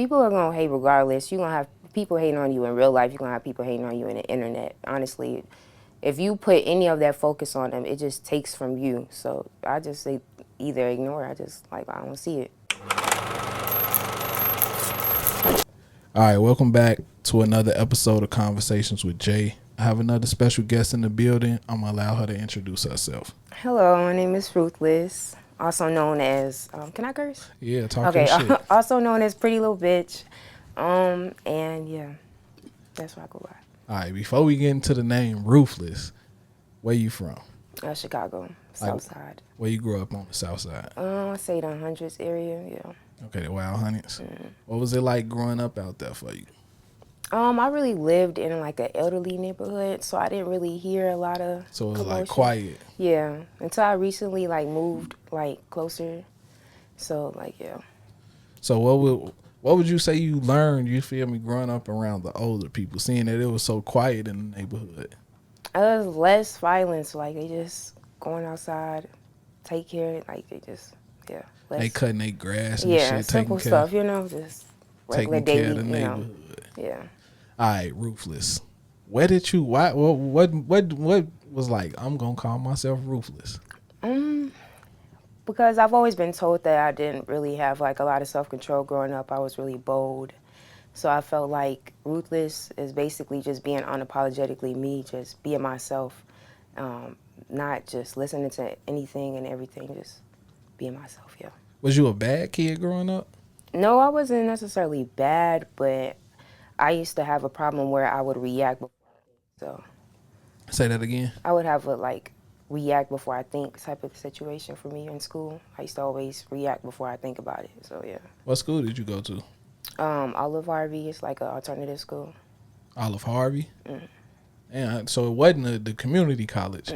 people are gonna hate regardless. You're gonna have people hating on you in real life. You're gonna have people hating on you in the internet. Honestly, if you put any of that focus on them, it just takes from you. So I just say either ignore. I just like I don't see it. All right, welcome back to another episode of Conversations with Jay. I have another special guest in the building. I'm gonna allow her to introduce herself. Hello, my name is Ruthless, also known as can I curse? Yeah, talk Okay, your shit. also known as Pretty Little Bitch. And yeah, that's what I go by. All right, before we get into the name Ruthless, where you from? Chicago, South Side. Where you grew up on the South Side? I say the hundreds area, yeah. Okay, the Wild Hundreds. What was it like growing up out there for you? I really lived in like an elderly neighborhood, so I didn't really hear a lot of So it was commotion. like quiet. Yeah, until I recently like moved like closer. So like yeah. So what would you say you learned, you feel me, growing up around the older people, seeing that it was so quiet in the neighborhood? There's less violence, like they just going outside, take care, like they just less. They cutting their grass and Yeah, shit, simple taking stuff, just regular taking care daily, of the neighborhood. Yeah. All right, Ruthless. Where did you? What was like? I'm gonna call myself Ruthless. Because I've always been told that I didn't really have like a lot of self-control growing up. I was really bold, so I felt like Ruthless is basically just being unapologetically me, just being myself, not just listening to anything and everything, just being myself. Yeah. Was you a bad kid growing up? No, I wasn't necessarily bad, but I used to have a problem where I would react before so Say that again. I would have a like react before I think type of situation for me in school. I used to always react before I think about it. So yeah. What school did you go to? Olive Harvey is like an alternative school. Olive Harvey. And so it wasn't the community college.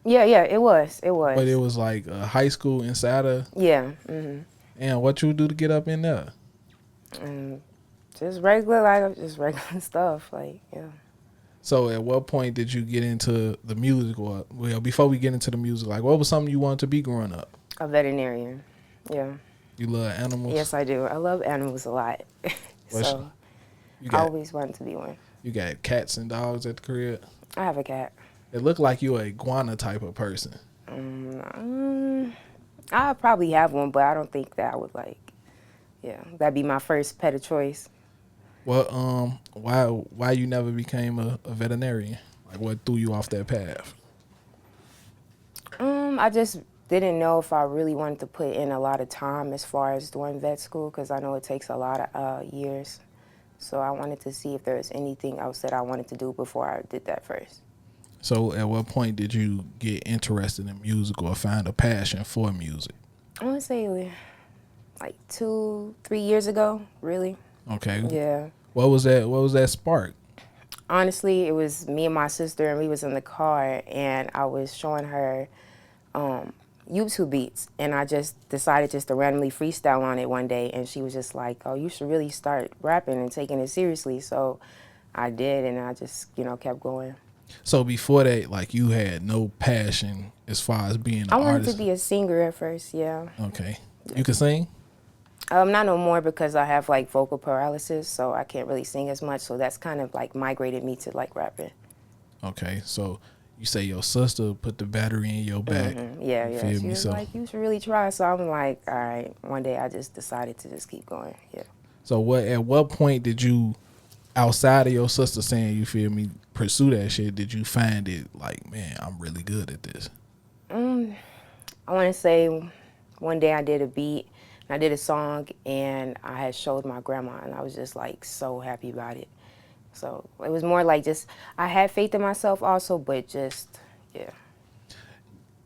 Yeah, it was. But it was like a high school inside of. Yeah. And what you do to get up in there? Just regular stuff. Like yeah. So at what point did you get into the music, or well, before we get into the music, like what was something you wanted to be growing up? A veterinarian. Yeah. You love animals? Yes, I do. I love animals a lot. So I always wanted to be one. You got cats and dogs at the crib? I have a cat. It looked like you a iguana type of person. I probably have one, but I don't think that I would that'd be my first pet of choice. Well, why you never became a veterinarian? Like what threw you off that path? I just didn't know if I really wanted to put in a lot of time as far as doing vet school, because I know it takes a lot of years. So I wanted to see if there was anything else that I wanted to do before I did that first. So at what point did you get interested in music or find a passion for music? I want to say like 2-3 years ago, really. Okay. Yeah. What was that spark? Honestly, it was me and my sister, and we was in the car, and I was showing her YouTube beats, and I just decided just to randomly freestyle on it one day, and she was just like, oh, you should really start rapping and taking it seriously. So I did, and I just, kept going. So before that, like you had no passion as far as being an artist? I wanted to be a singer at first, yeah. Okay. You can sing? Not no more, because I have like vocal paralysis, so I can't really sing as much. So that's kind of like migrated me to like rapping. Okay, so you say your sister put the battery in your back. Yeah. She was like, you should really try. So I'm like, all right. One day I just decided to just keep going. Yeah. So at what point did you, outside of your sister saying, you feel me, pursue that shit, did you find it like, man, I'm really good at this? I want to say one day I did a beat. I did a song, and I had showed my grandma, and I was just like so happy about it. So it was more like just, I had faith in myself also, but just, yeah.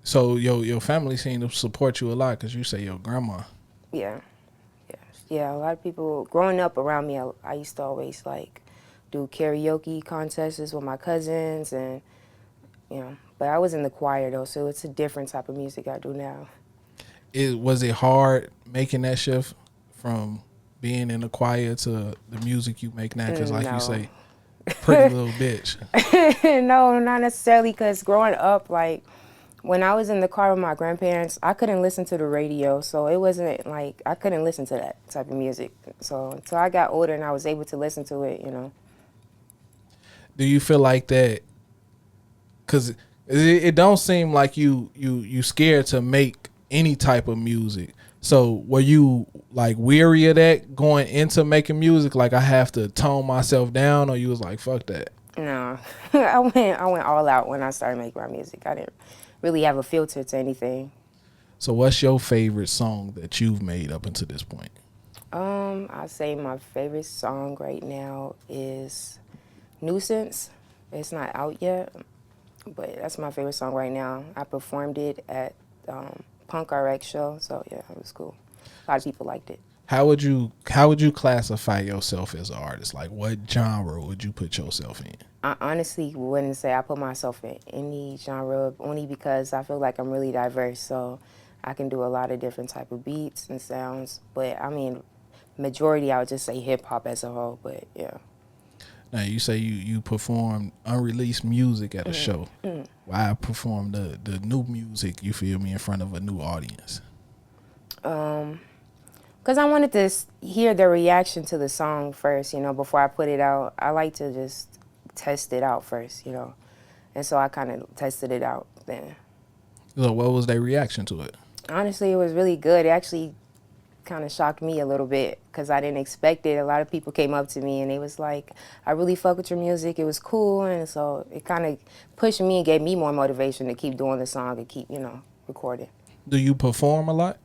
So your family seemed to support you a lot, because you say your grandma. Yeah. A lot of people growing up around me, I used to always like do karaoke contests with my cousins, and but I was in the choir though, so it's a different type of music I do now. Was it hard making that shift from being in the choir to the music you make now? Because like you say, Pretty Little Bitch. No, not necessarily, because growing up, like When I was in the car with my grandparents, I couldn't listen to the radio, so it wasn't like I couldn't listen to that type of music. So until I got older and I was able to listen to it, you know. Do you feel like that? Because it don't seem like you scared to make any type of music. So were you like weary of that going into making music? Like I have to tone myself down, or you was like fuck that? No, I went all out when I started making my music. I didn't really have a filter to anything. So what's your favorite song that you've made up until this point? I'd say my favorite song right now is Nuisance. It's not out yet, but that's my favorite song right now. I performed it at Punk RX show, so yeah, it was cool. A lot of people liked it. How would you classify yourself as an artist? Like what genre would you put yourself in? I honestly wouldn't say I put myself in any genre, only because I feel like I'm really diverse, so I can do a lot of different type of beats and sounds. But I mean, majority I would just say hip hop as a whole, but yeah. Now you say you performed unreleased music at a show. Why perform the new music, you feel me, in front of a new audience? Because I wanted to hear their reaction to the song first, you know, before I put it out. I like to just test it out first, you know. And so I kind of tested it out then. So what was their reaction to it? Honestly, it was really good. It actually kind of shocked me a little bit because I didn't expect it. A lot of people came up to me and they was like, I really fuck with your music. It was cool. And so it kind of pushed me and gave me more motivation to keep doing the song and keep, you know, recording. Do you perform a lot?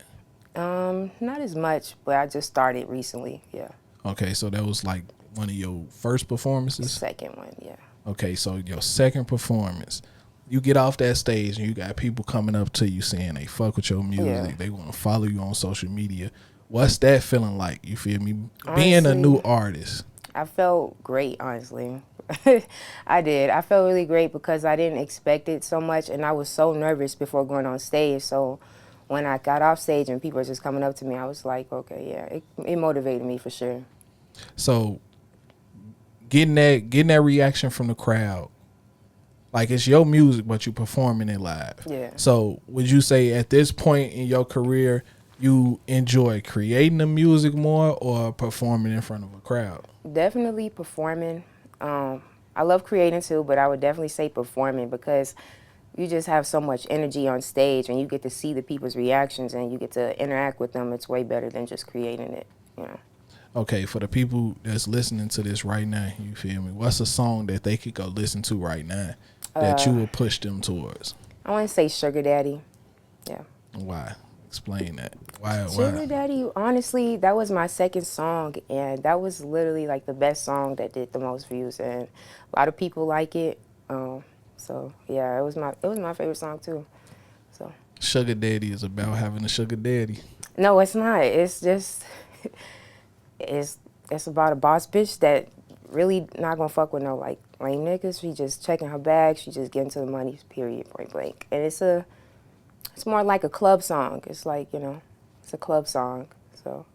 Not as much, but I just started recently, yeah. Okay, so that was like one of your first performances? Second one, yeah. Okay, so your second performance, you get off that stage and you got people coming up to you saying they fuck with your music, Yeah. they want to follow you on social media. What's that feeling like? You feel me? Honestly, being a new artist. I felt great, honestly. I did. I felt really great because I didn't expect it so much, and I was so nervous before going on stage. So when I got off stage and people were just coming up to me, I was like, okay, yeah, it motivated me for sure. So getting that reaction from the crowd, like it's your music, but you performing it live. Yeah. So would you say at this point in your career, you enjoy creating the music more or performing in front of a crowd? Definitely performing. I love creating too, but I would definitely say performing because you just have so much energy on stage and you get to see the people's reactions and you get to interact with them. It's way better than just creating it, you know. Okay, for the people that's listening to this right now, you feel me? What's a song that they could go listen to right now that you would push them towards? I want to say Sugar Daddy. Yeah. Why? Explain that. Why? Sugar Daddy, honestly, that was my second song, and that was literally like the best song that did the most views, and a lot of people like it. So yeah, it was my favorite song too. So Sugar Daddy is about having a sugar daddy. no, it's not. It's just it's about a boss bitch that really not gonna fuck with no like lame niggas. She just checking her bag. She just getting to the money. Period. Point blank. And it's more like a club song. It's like, you know, it's a club song. So.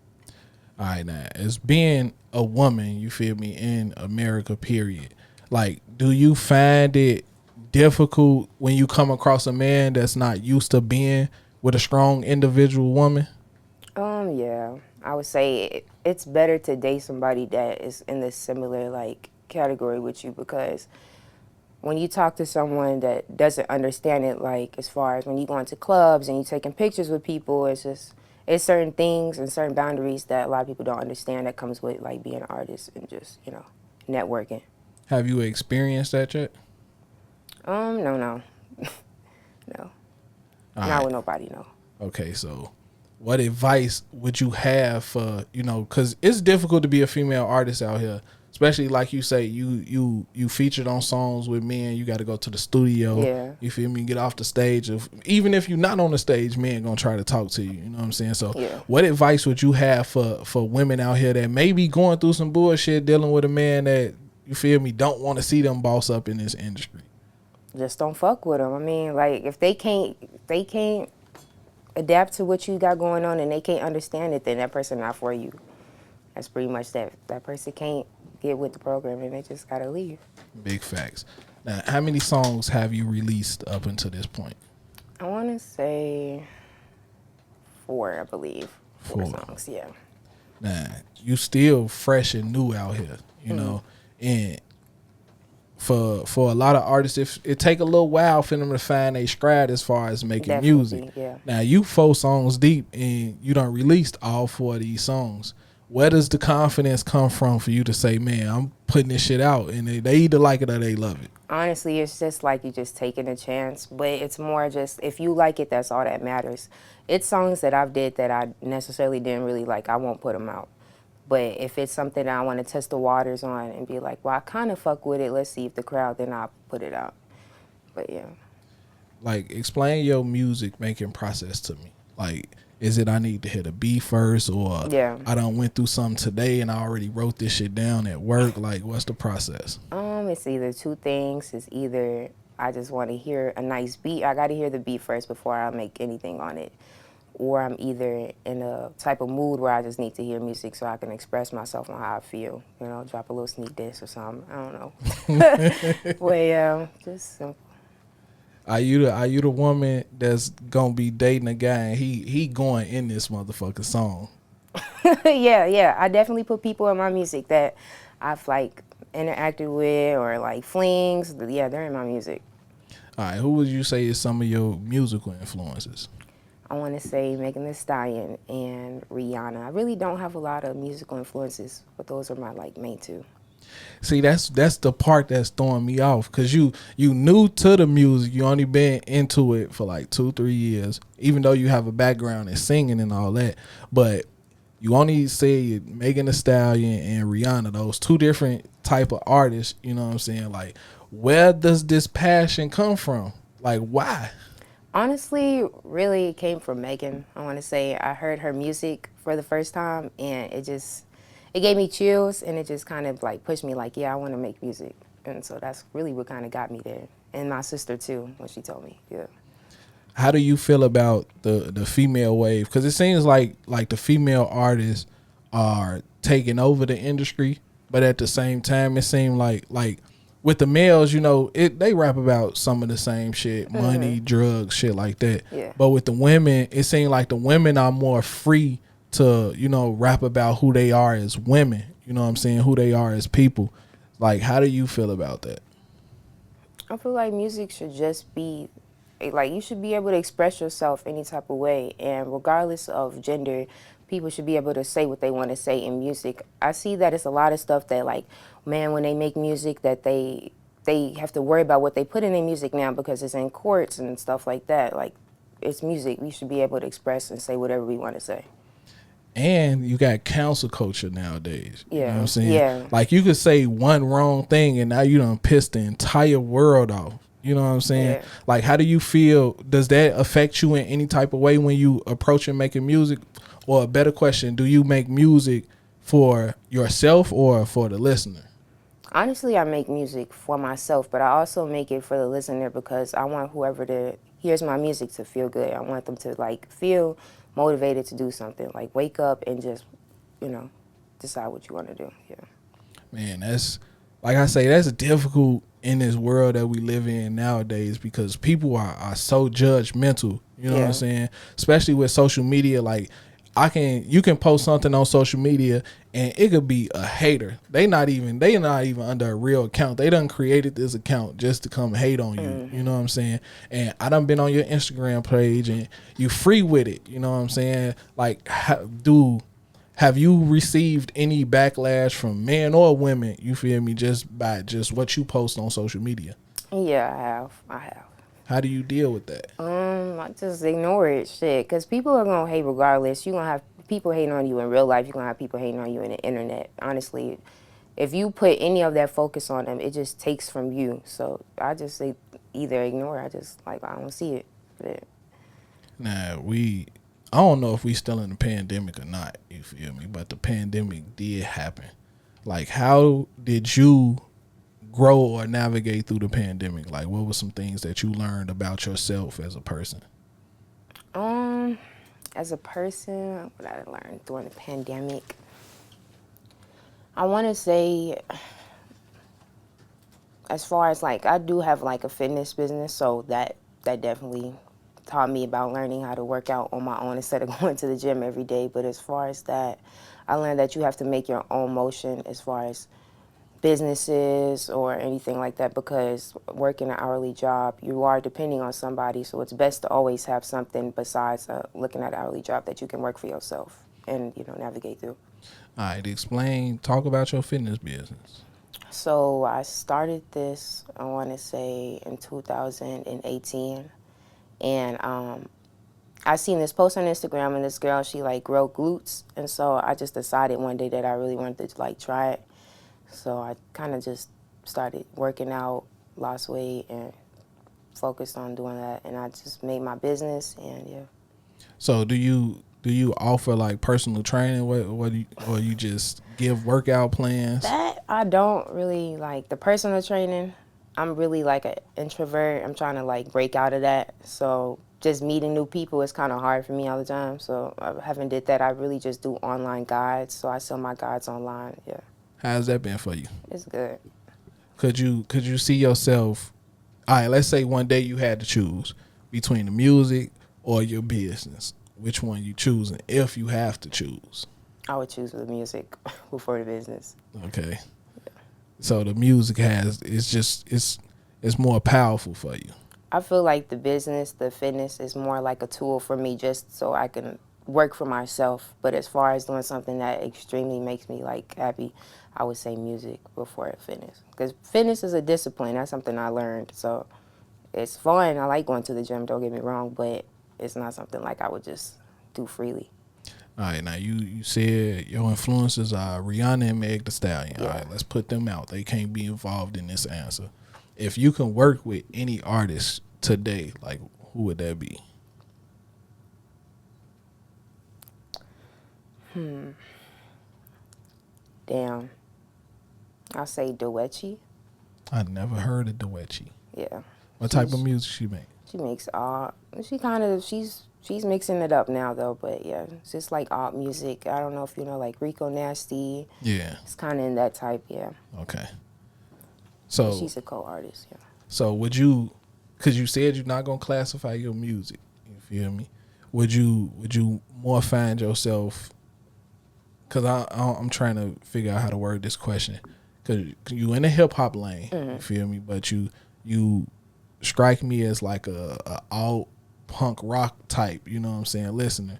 All right, now as being a woman, you feel me, in America, period. Like, do you find it difficult when you come across a man that's not used to being with a strong individual woman? Yeah, I would say it's better to date somebody that is in the similar like category with you, because when you talk to someone that doesn't understand it, like as far as when you go into clubs and you taking pictures with people, it's certain things and certain boundaries that a lot of people don't understand that comes with like being an artist and just, you know, networking. Have you experienced that yet? No. No. All Not right. with nobody, no. Okay, so what advice would you have for, you know, because it's difficult to be a female artist out here, especially like you say, you featured on songs with men. You got to go to the studio. Yeah. You feel me? Get off the stage. Even if you're not on the stage, men gonna try to talk to you. You know what I'm saying? So, Yeah. what advice would you have for women out here that may be going through some bullshit, dealing with a man that, you feel me, don't want to see them boss up in this industry? Just don't fuck with them. I mean, like if they can't adapt to what you got going on and they can't understand it, then that person not for you. That's pretty much that. That person can't get with the program and they just gotta leave. Big facts. Now, how many songs have you released up until this point? I want to say 4, I believe. 4 4. songs, yeah. Nah, you still fresh and new out here, you know, and for a lot of artists, if it take a little while for them to find a stride as far as making music. Definitely, yeah. Now you 4 songs deep and you done released all 4 of these songs. Where does the confidence come from for you to say, man, I'm putting this shit out, and they either like it or they love it? Honestly, it's just like you just taking a chance, but it's more just if you like it, that's all that matters. It's songs that I've did that I necessarily didn't really like, I won't put them out. But if it's something that I want to test the waters on and be like, well, I kind of fuck with it, let's see if the crowd, then I'll put it out. But yeah. Like, explain your music making process to me. Like, is it I need to hit a beat first, or Yeah. I done went through something today and I already wrote this shit down at work? Like, what's the process? It's either 2 things. It's either I just want to hear a nice beat. I got to hear the beat first before I make anything on it. Or I'm either in a type of mood where I just need to hear music so I can express myself on how I feel. You know, drop a little sneak diss or something. I don't know. Well, yeah, just simple. Are you the woman that's gonna be dating a guy and he going in this motherfucking song? Yeah. I definitely put people in my music that I've like interacted with or like flings. Yeah, they're in my music. All right, who would you say is some of your musical influences? I want to say Megan Thee Stallion and Rihanna. I really don't have a lot of musical influences, but those are my like main 2. See, that's the part that's throwing me off, because you new to the music. You only been into it for like 2-3 years, even though you have a background in singing and all that. But you only say Megan Thee Stallion and Rihanna, those 2 different type of artists. You know what I'm saying? Like, where does this passion come from? Like, why? Honestly, really it came from Megan. I want to say I heard her music for the first time and it gave me chills and it just kind of like pushed me like, yeah, I want to make music. And so that's really what kind of got me there. And my sister too, when she told me, yeah. How do you feel about the female wave? Because it seems like the female artists are taking over the industry, but at the same time, it seems like with the males, you know, they rap about some of the same shit, money, drugs, shit like that. Yeah. But with the women, it seems like the women are more free to, you know, rap about who they are as women. You know what I'm saying? Who they are as people. Like, how do you feel about that? I feel like music should just be like you should be able to express yourself any type of way, and regardless of gender, people should be able to say what they want to say in music. I see that it's a lot of stuff that like, man, when they make music that they have to worry about what they put in their music now because it's in courts and stuff like that. Like, it's music. We should be able to express and say whatever we want to say. And you got cancel culture nowadays. You know what Yeah, I'm saying? yeah. Like, you could say one wrong thing and now you done pissed the entire world off. You know what I'm saying? Yeah. Like, how do you feel? Does that affect you in any type of way when you approach and making music? Or a better question, do you make music for yourself or for the listener? Honestly, I make music for myself, but I also make it for the listener because I want whoever hears my music to feel good. I want them to like feel motivated to do something, like wake up and just, you know, decide what you want to do. Yeah. Man, that's, like I say, that's difficult in this world that we live in nowadays, because people are so judgmental. You know what Yeah. I'm saying? Especially with social media. Like, you can post something on social media and it could be a hater. They not even under a real account. They done created this account just to come hate on you. You know what I'm saying? And I done been on your Instagram page and you free with it. You know what I'm saying? Like, have you received any backlash from men or women, you feel me, just by just what you post on social media? Yeah, I have. How do you deal with that? I just ignore it, shit, because people are gonna hate regardless. You're gonna have people hating on you in real life. You're gonna have people hating on you in the internet. Honestly, if you put any of that focus on them, it just takes from you. So I just say either ignore. I just like I don't see it. But Now, I don't know if we still in the pandemic or not, you feel me? But the pandemic did happen. Like, how did you grow or navigate through the pandemic? Like, what were some things that you learned about yourself as a person? as a person, what I learned during the pandemic, I want to say, as far as like I do have like a fitness business, so that definitely taught me about learning how to work out on my own instead of going to the gym every day. But as far as that, I learned that you have to make your own motion as far as businesses or anything like that, because working an hourly job, you are depending on somebody. So it's best to always have something besides looking at an hourly job that you can work for yourself and, navigate through. All right, talk about your fitness business. So I started this, I want to say, in 2018. And I seen this post on Instagram, and this girl, she like grow glutes. And so I just decided one day that I really wanted to like try it. So I kind of just started working out, lost weight, and focused on doing that. And I just made my business, and yeah. So do you offer like personal training? What do you, or you just give workout plans? That I don't really like the personal training. I'm really like an introvert. I'm trying to like break out of that. So just meeting new people is kind of hard for me all the time. So I haven't did that. I really just do online guides. So I sell my guides online. Yeah. How's that been for you? It's good. Could you see yourself? All right, let's say one day you had to choose between the music or your business. Which one you choosing if you have to choose? I would choose the music before the business. Okay. So the music it's more powerful for you. I feel like the business, the fitness is more like a tool for me just so I can work for myself. But as far as doing something that extremely makes me like happy, I would say music before fitness. Because fitness is a discipline. That's something I learned. So it's fun. I like going to the gym, don't get me wrong, but it's not something like I would just do freely. All right, now you said your influences are Rihanna and Meg Thee Stallion. Yeah. All right, let's put them out. They can't be involved in this answer. If you can work with any artist today, like who would that be? Damn. I'll say Duetchi. I never heard of Duetchi. Yeah. What type of music she make? She makes all. She's mixing it up now though, but yeah, it's just like alt music. I don't know if you know like Rico Nasty. Yeah. It's kind of in that type, yeah. Okay. So She's a co-artist, yeah. So would you, because you said you're not gonna classify your music, you feel me? Would you more find yourself? Because I'm trying to figure out how to word this question. Because you in the hip hop lane, you feel me? But you strike me as like a alt punk rock type. You know what I'm saying, listener?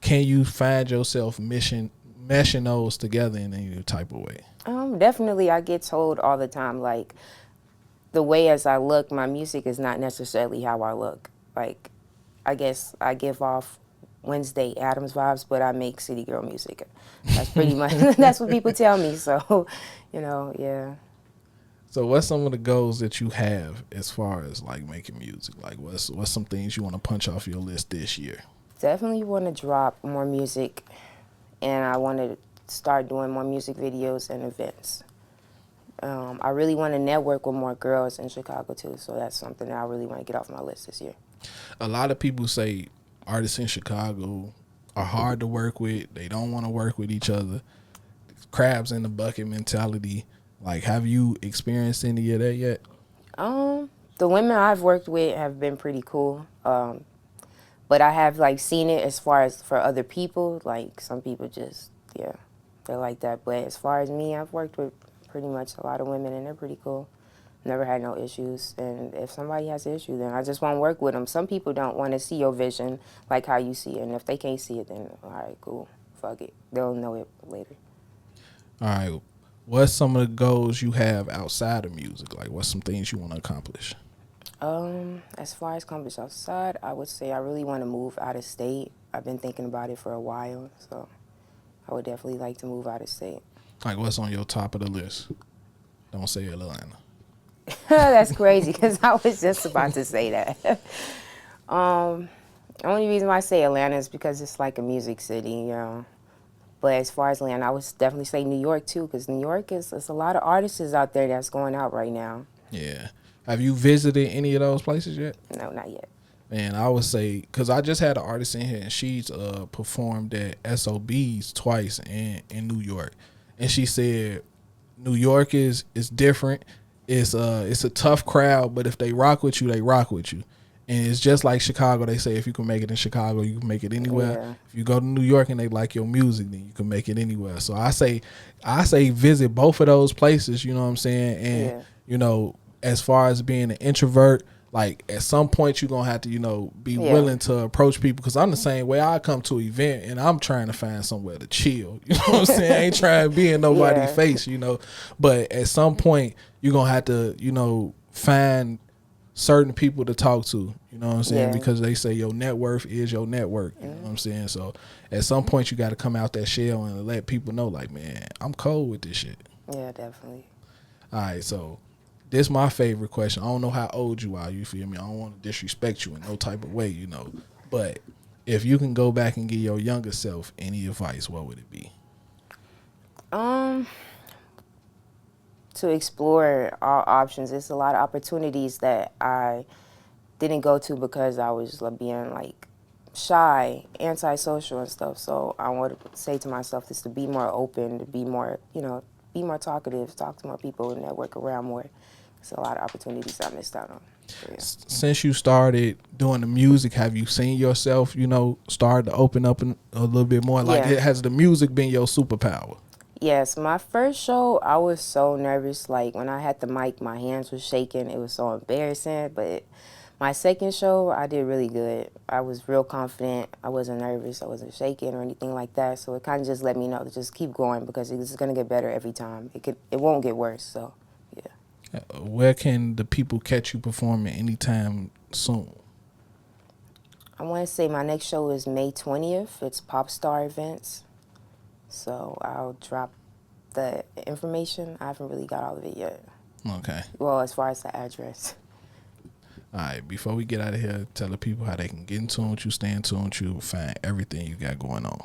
Can you find yourself meshing those together in any type of way? Definitely, I get told all the time like the way as I look, my music is not necessarily how I look. Like, I guess I give off Wednesday Addams vibes, but I make city girl music. That's pretty much, that's what people tell me. So, yeah. So what's some of the goals that you have as far as like making music? Like what's some things you want to punch off your list this year? Definitely want to drop more music, and I want to start doing more music videos and events. I really want to network with more girls in Chicago too, so that's something that I really want to get off my list this year. A lot of people say artists in Chicago are hard to work with. They don't want to work with each other. Crabs in the bucket mentality. Like, have you experienced any of that yet? The women I've worked with have been pretty cool. But I have like seen it as far as for other people. Like some people just, yeah, they're like that. But as far as me, I've worked with pretty much a lot of women, and they're pretty cool. Never had no issues. And if somebody has an issue, then I just won't work with them. Some people don't want to see your vision like how you see it. And if they can't see it, then all right, cool, fuck it. They'll know it later. All right. What's some of the goals you have outside of music? Like, what's some things you want to accomplish? As far as accomplish outside, I would say I really want to move out of state. I've been thinking about it for a while, so I would definitely like to move out of state. Like, what's on your top of the list? Don't say Atlanta. That's crazy, because I was just about to say that. The only reason why I say Atlanta is because it's like a music city, you know. But as far as Atlanta, I would definitely say New York, too, because New York is a lot of artists out there that's going out right now. Yeah. Have you visited any of those places yet? No, not yet. And I would say, because I just had an artist in here, and she's performed at SOBs twice in New York. And she said New York is different. It's a tough crowd, but if they rock with you, they rock with you. And it's just like Chicago. They say if you can make it in Chicago, you can make it anywhere. Yeah. If you go to New York and they like your music, then you can make it anywhere. So I say visit both of those places. You know what I'm saying? And Yeah. you know, as far as being an introvert, like at some point you're gonna have to, you know, be willing to approach people. Because I'm the same way. I come to an event and I'm trying to find somewhere to chill. You know what I'm saying? I ain't trying to be in nobody's face. You know, but at some point you're gonna have to, you know, find certain people to talk to, you know what I'm saying? Because they say your net worth is your network, you know what I'm saying? So at some point you got to come out that shell and let people know, like, man, I'm cold with this shit. Yeah, definitely. All right, so this is my favorite question. I don't know how old you are, you feel me? I don't want to disrespect you in no type of way, you know. But if you can go back and give your younger self any advice, what would it be? To explore all options. It's a lot of opportunities that I didn't go to because I was being like shy, antisocial and stuff. So I would say to myself is to be more open, to be more, you know, be more talkative, talk to more people, and network around more. It's a lot of opportunities I missed out on. So, yeah. Since you started doing the music, have you seen yourself, you know, start to open up a little bit more? Like, has the music been your superpower? Yes, my first show, I was so nervous. Like, when I had the mic, my hands were shaking. It was so embarrassing. But my second show, I did really good. I was real confident. I wasn't nervous. I wasn't shaking or anything like that. So it kind of just let me know to just keep going because it's going to get better every time. It won't get worse. So, yeah. Where can the people catch you performing anytime soon? I want to say my next show is May 20th. It's Pop Star Events. So I'll drop the information. I haven't really got all of it yet. Okay. Well, as far as the address. All right. Before we get out of here, tell the people how they can get in tune with you, stay in tune with you, find everything you got going on.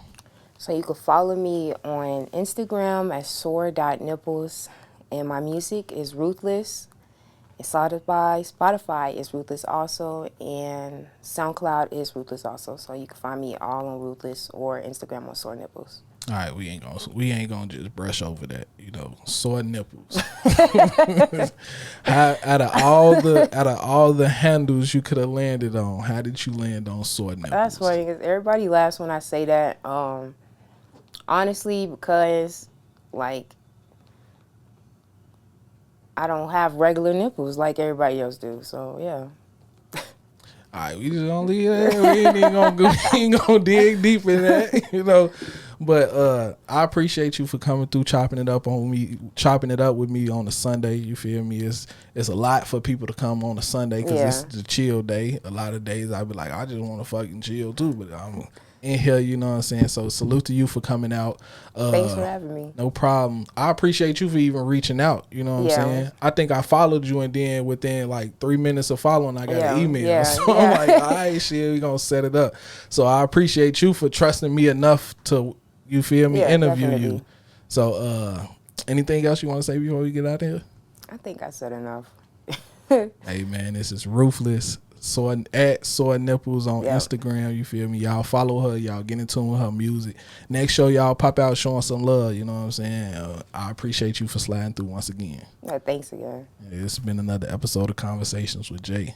So you can follow me on Instagram at soar.nipples. And my music is Ruthless. It's Spotify is Ruthless also. And SoundCloud is Ruthless also. So you can find me all on Ruthless or Instagram on Soar Nipples. All right, we ain't gonna just brush over that, you know. Sore nipples. out of all the handles you could have landed on, how did you land on sore nipples? That's funny because everybody laughs when I say that. Honestly, because like I don't have regular nipples like everybody else do. So yeah. All right, we just gonna leave that. We ain't gonna dig deep in that, you know. But I appreciate you for coming through, chopping it up with me on a Sunday. You feel me? It's a lot for people to come on a Sunday because it's the chill day. A lot of days I be like, I just want to fucking chill too, but I'm in here, you know what I'm saying? So salute to you for coming out. Thanks for having me. No problem. I appreciate you for even reaching out, you know what I'm saying? I think I followed you and then within like 3 minutes of following, I got an email. So I'm like, all right, shit, we gonna set it up. So I appreciate you for trusting me enough to, you feel me, interview you. So anything else you want to say before we get out of here? I think I said enough. Hey man, this is Ruthless. At Sore Nipples on Instagram, you feel me? Y'all follow her, y'all get in tune with her music. Next show, y'all pop out showing some love, you know what I'm saying? I appreciate you for sliding through once again. Thanks again. It's been another episode of Conversations with Jay.